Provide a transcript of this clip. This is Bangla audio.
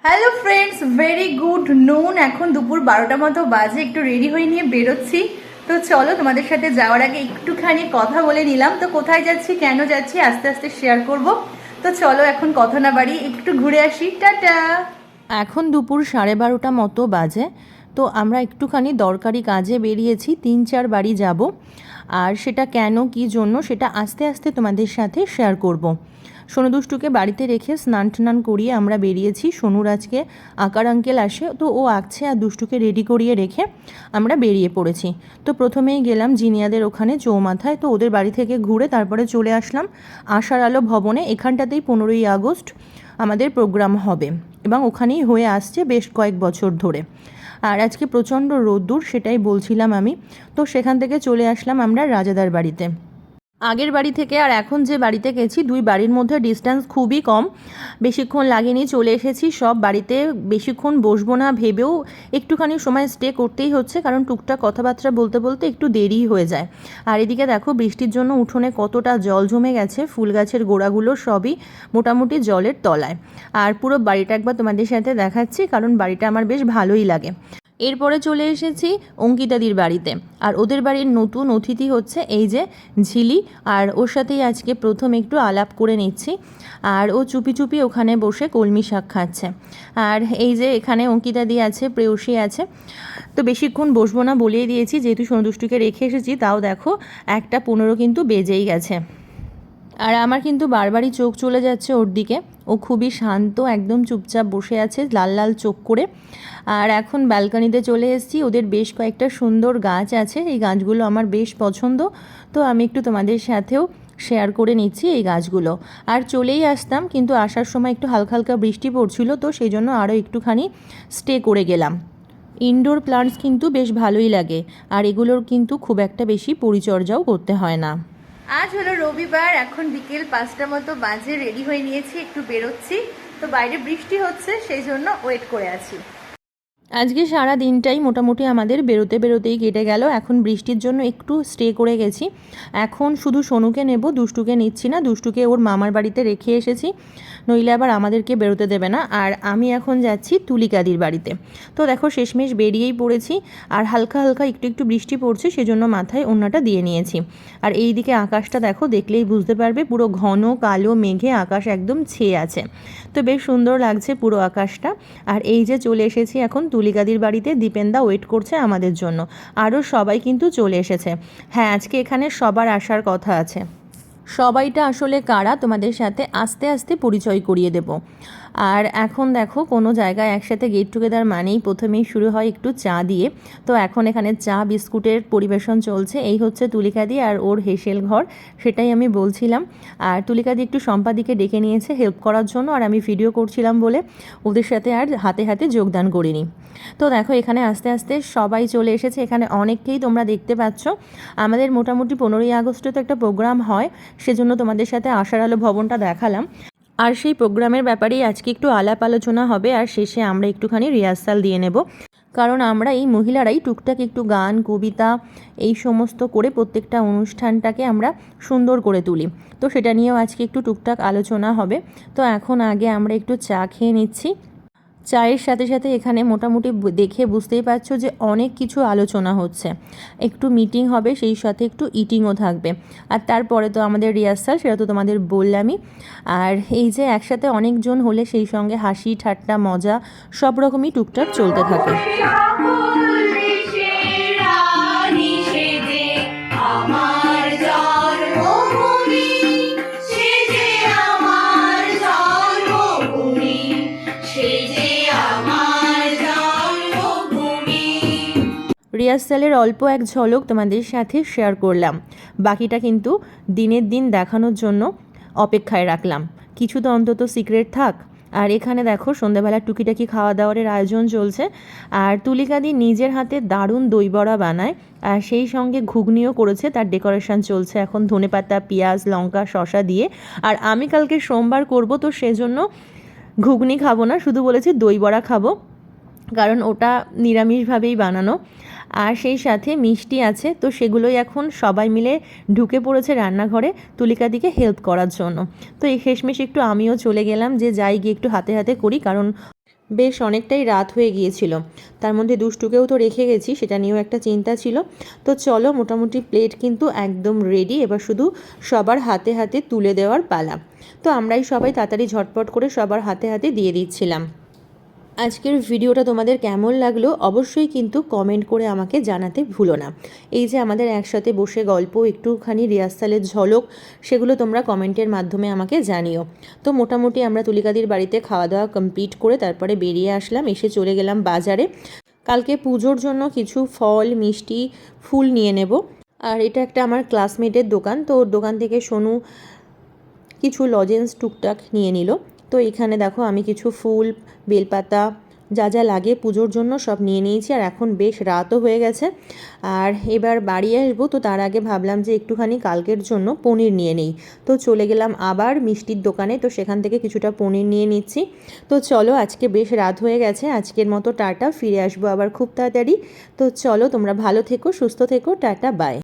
হ্যালো ফ্রেন্ডস, ভেরি গুড নুন। এখন দুপুর 12টা মতো বাজে, একটু রেডি হয়ে নিয়ে বেরোচ্ছি। তো চলো, তোমাদের সাথে যাওয়ার আগে একটুখানি কথা বলে নিলাম। তো কোথায় যাচ্ছি, কেন যাচ্ছি, আস্তে আস্তে শেয়ার করব। তো চলো, এখন কথা না বাড়ি একটু ঘুরে আসি। টাটা। এখন দুপুর 12:30 মতো বাজে। তো আমরা একটুখানি দরকারি কাজে বেরিয়েছি, 3-4 বাড়ি যাব। আর সেটা কেন, কি জন্য, সেটা আস্তে আস্তে তোমাদের সাথে শেয়ার করব। সোনু দুষ্টুকে বাড়িতে রেখে স্নান টান করিয়ে আমরা বেরিয়েছি। সোনুর আজকে আঁকার আঙ্কেল আসে, তো ও আঁকছে আর দুষ্টুকে রেডি করিয়ে রেখে আমরা বেরিয়ে পড়েছি। তো প্রথমেই গেলাম জিনিয়াদের ওখানে চৌমাথায়। তো ওদের বাড়ি থেকে ঘুরে তারপরে চলে আসলাম আশার আলো ভবনে। এখানটাতেই 15ই আগস্ট আমাদের প্রোগ্রাম হবে এবং ওখানেই হয়ে আসছে বেশ কয়েক বছর ধরে। আর আজকে প্রচণ্ড রোদ্দুর, সেটাই বলছিলাম আমি। তো সেখান থেকে চলে আসলাম আমরা রাজাদার বাড়িতে। আগের বাড়ি থেকে আর এখন যে বাড়িতে গেছি, দুই বাড়ির মধ্যে ডিস্ট্যান্স খুবই কম, বেশিক্ষণ লাগেনি, চলে এসেছি। সব বাড়িতে বেশিক্ষণ বসবো না ভেবেও একটুখানি সময় স্টে করতেই হচ্ছে, কারণ টুকটাক কথাবার্তা বলতে বলতে একটু দেরি হয়ে যায়। আর এদিকে দেখো, বৃষ্টির জন্য উঠোনে কতটা জল জমে গেছে, ফুল গাছের গোড়াগুলো সবই মোটামুটি জলের তলায়। আর পুরো বাড়িটা একবার তোমাদের সাথে দেখাচ্ছি, কারণ বাড়িটা আমার বেশ ভালোই লাগে। এরপরে চলে এসেছি অঙ্কিতাদির বাড়িতে। আর ওদের বাড়ির নতুন অতিথি হচ্ছে এই যে ঝিলি, আর ওর সাথেই আজকে প্রথম একটু আলাপ করে নিচ্ছি। আর ও চুপি চুপি ওখানে বসে কলমি শাক খাচ্ছে। আর এই যে এখানে অঙ্কিতাদি আছে, প্রেয়সী আছে। তো বেশিক্ষণ বসবো না বলেই দিয়েছি, যেহেতু সোনুদুষ্টুকে রেখে এসেছি। তাও দেখো 1:15 কিন্তু বেজেই গেছে। আর আমার কিন্তু বারবারই চোখ চলে যাচ্ছে ওর দিকে। ও খুবই শান্ত, একদম চুপচাপ বসে আছে লাল লাল চোখ করে। আর এখন ব্যালকনিতে চলে এসেছি। ওদের বেশ কয়েকটা সুন্দর গাছ আছে, এই গাছগুলো আমার বেশ পছন্দ। তো আমি একটু তোমাদের সাথেও শেয়ার করে নিচ্ছি এই গাছগুলো। আর চলেই আসতাম, কিন্তু আসার সময় একটু হালকা হালকা বৃষ্টি পড়ছিল, তো সেই জন্য আরও একটুখানি স্টে করে গেলাম। ইনডোর প্লান্টস কিন্তু বেশ ভালোই লাগে, আর এগুলোর কিন্তু খুব একটা বেশি পরিচর্যাও করতে হয় না। আজ হলো রবিবার, এখন বিকেল 5টা মতো বাজে, রেডি হয়ে নিয়েছি, একটু বেরোচ্ছি। তো বাইরে বৃষ্টি হচ্ছে, সেই জন্য ওয়েট করে আছি। আজকে সারা দিনটাই মোটামুটি আমাদের বেরোতে বেরোতেই কেটে গেল। এখন বৃষ্টির জন্য একটু স্টে করে গেছি। এখন শুধু সোনুকে নেব, দুষ্টুকে নিচ্ছি না। দুষ্টুকে ওর মামার বাড়িতে রেখে এসেছি, নইলে আবার আমাদেরকে বেরোতে দেবে না। আর আমি এখন যাচ্ছি তুলিকাদির বাড়িতে। তো দেখো, শেষমেশ বেরিয়েই পড়েছি। আর হালকা হালকা একটু একটু বৃষ্টি পড়ছে, সেজন্য মাথায় ওড়নাটা দিয়ে নিয়েছি। আর এই দিকে আকাশটা দেখো, দেখলেই বুঝতে পারবে, পুরো ঘন কালো মেঘে আকাশ একদম ছেয়ে আছে। তো বেশ সুন্দর লাগছে পুরো আকাশটা। আর এই যে চলে এসেছি এখন তুলিকাদির বাড়িতে। দীপেনদা ওয়েট করছে আমাদের জন্য। আরও সবাই কিন্তু চলে এসেছে। হ্যাঁ, আজকে এখানে সবার আসার কথা আছে। সবাইটা আসলে কারা, তোমাদের সাথে আস্তে আস্তে পরিচয় করিয়ে দেব। আর এখন দেখো, কোনো জায়গায় একসাথে গেট টুগেদার মানেই প্রথমেই শুরু হয় একটু চা দিয়ে। তো এখন এখানে চা বিস্কুটের পরিবেশন চলছে। এই হচ্ছে তুলিকাদি আর ওর হেসেল ঘর, সেটাই আমি বলছিলাম। আর তুলিকাদি একটু সম্পাদিকে ডেকে নিয়েছে হেল্প করার জন্য, আর আমি ভিডিও করছিলাম বলে ওদের সাথে আর হাতে হাতে যোগদান করিনি। তো দেখো, এখানে আস্তে আস্তে সবাই চলে এসেছে। এখানে অনেককেই তোমরা দেখতে পাচ্ছ। আমাদের মোটামুটি 15ই আগস্টে তো একটা প্রোগ্রাম হয়, সেজন্য তোমাদের সাথে আশার আলো ভবনটা দেখালাম। আর সেই প্রোগ্রামের ব্যাপারেই আজকে একটু আলাপ আলোচনা হবে। আর শেষে আমরা একটুখানি রিহার্সাল দিয়ে নেব, কারণ আমরা এই মহিলারাই টুকটাক একটু গান কবিতা এই সমস্ত করে প্রত্যেকটা অনুষ্ঠানটাকে আমরা সুন্দর করে তুলি। তো সেটা নিয়েও আজকে একটু টুকটাক আলোচনা হবে। তো এখন আগে আমরা একটু চা খেয়ে নিচ্ছি। চায়ের সাথে সাথে এখানে মোটামুটি দেখে বুঝতেই পারছো যে অনেক কিছু আলোচনা হচ্ছে। একটু মিটিং হবে, সেই সাথে একটু ইটিংও থাকবে। আর তারপরে তো আমাদের রিহার্সাল, সেটা তো তোমাদের বললামই। আর এই যে একসাথে অনেকজন হলে সেই সঙ্গে হাসি ঠাট্টা মজা সব রকমই টুকটাক চলতে থাকে। রিহার্সালের অল্প এক ঝলক তোমাদের সাথে শেয়ার করলাম, বাকিটা কিন্তু দিনের দিন দেখানোর জন্য অপেক্ষায় রাখলাম। কিছু তো অন্তত সিক্রেট থাক। আর এখানে দেখো, সন্ধ্যাবেলা টুকিটাকি খাওয়া দাওয়ারের আয়োজন চলছে। আর তুলিকাদি নিজের হাতে দারুণ দই বড়া বানায়, আর সেই সঙ্গে ঘুগনিও করেছে। তার ডেকোরেশন চলছে এখন ধনেপাতা পেঁয়াজ লঙ্কা শসা দিয়ে। আর আমি কালকে সোমবার করব, তো সেজন্য ঘুগনি খাবো না, শুধু বলেছি দই বড়া খাবো, কারণ ওটা নিরামিষভাবেই বানানো। আর সেই সাথে মিষ্টি আছে, তো সেগুলোই এখন সবাই মিলে ঢুকে পড়েছে রান্নাঘরে তুলিকাদিকে হেল্প করার জন্য। তো এই শেষমেশ একটু আমিও চলে গেলাম, যে যাই গিয়ে একটু হাতে হাতে করি, কারণ বেশ অনেকটাই রাত হয়ে গিয়েছিল। তার মধ্যে দুষ্টুকেও তো রেখে গেছি, সেটা নিয়েও একটা চিন্তা ছিল। তো চলো, মোটামুটি প্লেট কিন্তু একদম রেডি, এবার শুধু সবার হাতে হাতে তুলে দেওয়ার পালা। তো আমরাই সবাই তাড়াতাড়ি ঝটপট করে সবার হাতে হাতে দিয়ে দিচ্ছিলাম। আজকের ভিডিওটা তোমাদের কেমন লাগলো অবশ্যই কিন্তু কমেন্ট করে আমাকে জানাতে ভুলো না। এই যে আমাদের একসাথে বসে গল্প, একটুখানি রিহার্সালের ঝলক, সেগুলো তোমরা কমেন্টের মাধ্যমে আমাকে জানিও। তো মোটামুটি আমরা তুলিকাদির বাড়িতে খাওয়া দাওয়া কমপ্লিট করে তারপরে বেরিয়ে আসলাম, এসে চলে গেলাম বাজারে। কালকে পুজোর জন্য কিছু ফল, মিষ্টি, ফুল নিয়ে নেব। আর এটা একটা আমার ক্লাসমেটের দোকান, তো ওর দোকান থেকে সোনু কিছু লজেন্স টুকটাক নিয়ে নিল। তো এখানে দেখো আমি কিছু ফুল, বেলপাতা, যা যা লাগে পুজোর জন্য সব নিয়ে নিয়েছি। আর এখন বেশ রাতও হয়ে গেছে, আর এবার বাড়ি আসবো, তো তার আগে ভাবলাম যে একটুখানি কালকের জন্য পনির নিয়ে নেই। তো চলে গেলাম আবার মিষ্টির দোকানে, তো সেখান থেকে কিছুটা পনির নিয়ে নিচ্ছি। তো চলো, আজকে বেশ রাত হয়ে গেছে, আজকের মতো টাটা, ফিরে আসবো আবার খুব তাড়াতাড়ি। তো চলো, তোমরা ভালো থেকো, সুস্থ থেকো, টাটা, বাই।